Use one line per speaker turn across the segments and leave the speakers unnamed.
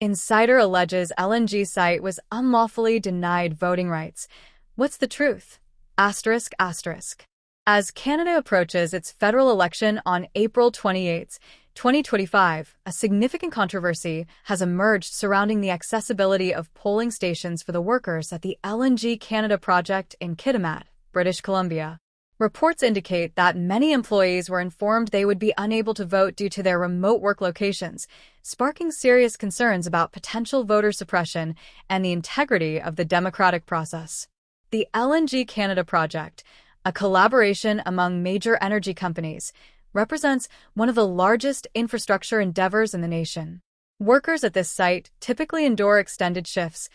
Insider alleges LNG site was unlawfully denied voting rights. What's the truth? Asterisk, asterisk. As Canada approaches its federal election on April 28, 2025, a significant controversy has emerged surrounding the accessibility of polling stations for the workers at the LNG Canada project in Kitimat, British Columbia. Reports indicate that many employees were informed they would be unable to vote due to their remote work locations, sparking serious concerns about potential voter suppression and the integrity of the democratic process. The LNG Canada project, a collaboration among major energy companies, represents one of the largest infrastructure endeavors in the nation. Workers at this site typically endure extended shifts,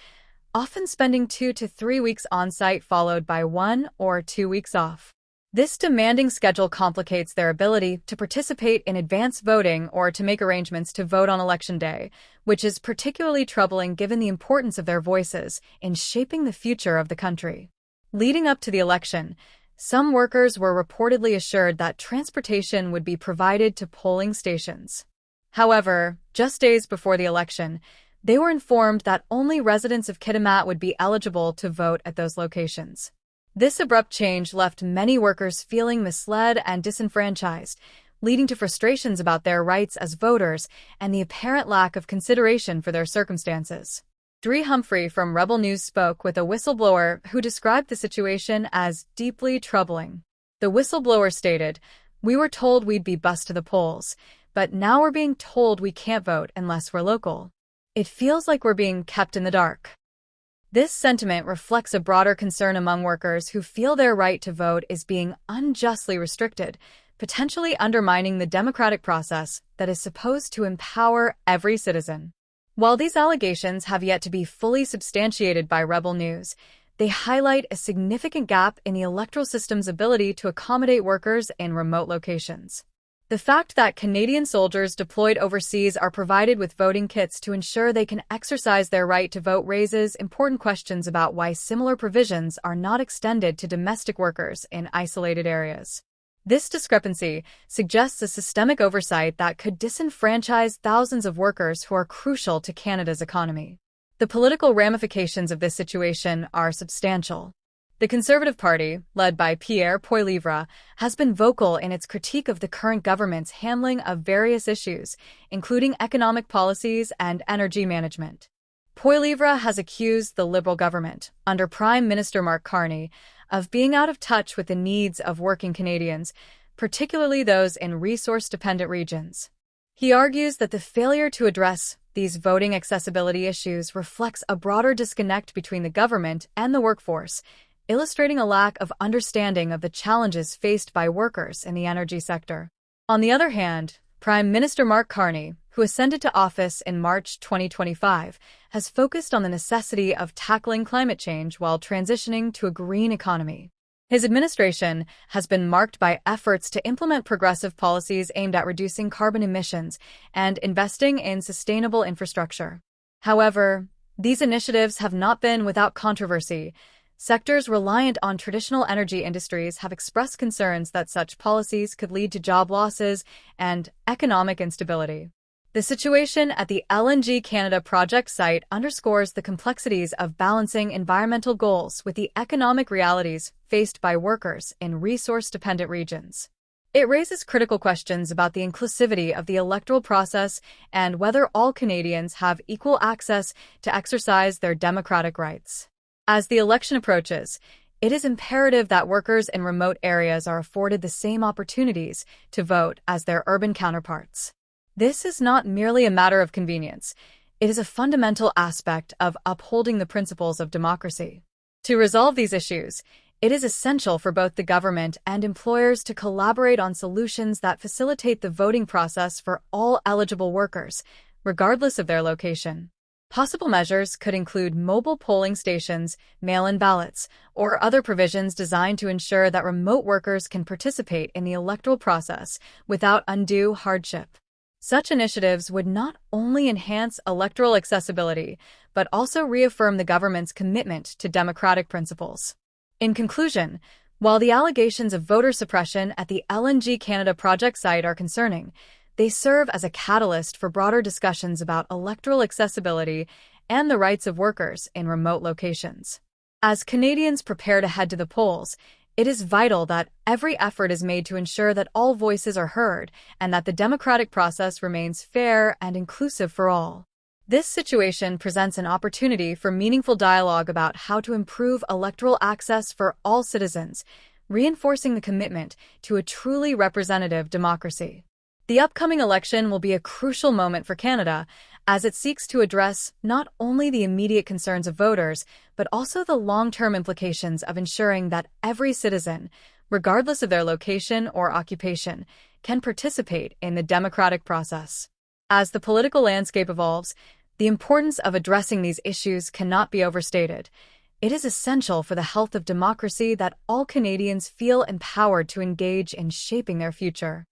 often spending 2 to 3 weeks on-site followed by 1 or 2 weeks off. This demanding schedule complicates their ability to participate in advance voting or to make arrangements to vote on election day, which is particularly troubling given the importance of their voices in shaping the future of the country. Leading up to the election, some workers were reportedly assured that transportation would be provided to polling stations. However, just days before the election, they were informed that only residents of Kitimat would be eligible to vote at those locations. This abrupt change left many workers feeling misled and disenfranchised, leading to frustrations about their rights as voters and the apparent lack of consideration for their circumstances. Dree Humphrey from Rebel News spoke with a whistleblower who described the situation as deeply troubling. The whistleblower stated, "We were told we'd be bused to the polls, but now we're being told we can't vote unless we're local. It feels like we're being kept in the dark." This sentiment reflects a broader concern among workers who feel their right to vote is being unjustly restricted, potentially undermining the democratic process that is supposed to empower every citizen. While these allegations have yet to be fully substantiated by Rebel News, they highlight a significant gap in the electoral system's ability to accommodate workers in remote locations. The fact that Canadian soldiers deployed overseas are provided with voting kits to ensure they can exercise their right to vote raises important questions about why similar provisions are not extended to domestic workers in isolated areas. This discrepancy suggests a systemic oversight that could disenfranchise thousands of workers who are crucial to Canada's economy. The political ramifications of this situation are substantial. The Conservative Party, led by Pierre Poilievre, has been vocal in its critique of the current government's handling of various issues, including economic policies and energy management. Poilievre has accused the Liberal government, under Prime Minister Mark Carney, of being out of touch with the needs of working Canadians, particularly those in resource-dependent regions. He argues that the failure to address these voting accessibility issues reflects a broader disconnect between the government and the workforce, illustrating a lack of understanding of the challenges faced by workers in the energy sector. On the other hand, Prime Minister Mark Carney, who ascended to office in March 2025, has focused on the necessity of tackling climate change while transitioning to a green economy. His administration has been marked by efforts to implement progressive policies aimed at reducing carbon emissions and investing in sustainable infrastructure. However, these initiatives have not been without controversy. Sectors reliant on traditional energy industries have expressed concerns that such policies could lead to job losses and economic instability. The situation at the LNG Canada project site underscores the complexities of balancing environmental goals with the economic realities faced by workers in resource-dependent regions. It raises critical questions about the inclusivity of the electoral process and whether all Canadians have equal access to exercise their democratic rights. As the election approaches, it is imperative that workers in remote areas are afforded the same opportunities to vote as their urban counterparts. This is not merely a matter of convenience. It is a fundamental aspect of upholding the principles of democracy. To resolve these issues, it is essential for both the government and employers to collaborate on solutions that facilitate the voting process for all eligible workers, regardless of their location. Possible measures could include mobile polling stations, mail-in ballots, or other provisions designed to ensure that remote workers can participate in the electoral process without undue hardship. Such initiatives would not only enhance electoral accessibility, but also reaffirm the government's commitment to democratic principles. In conclusion, while the allegations of voter suppression at the LNG Canada project site are concerning, They serve as a catalyst for broader discussions about electoral accessibility and the rights of workers in remote locations. As Canadians prepare to head to the polls, it is vital that every effort is made to ensure that all voices are heard and that the democratic process remains fair and inclusive for all. This situation presents an opportunity for meaningful dialogue about how to improve electoral access for all citizens, reinforcing the commitment to a truly representative democracy. The upcoming election will be a crucial moment for Canada as it seeks to address not only the immediate concerns of voters, but also the long-term implications of ensuring that every citizen, regardless of their location or occupation, can participate in the democratic process. As the political landscape evolves, the importance of addressing these issues cannot be overstated. It is essential for the health of democracy that all Canadians feel empowered to engage in shaping their future.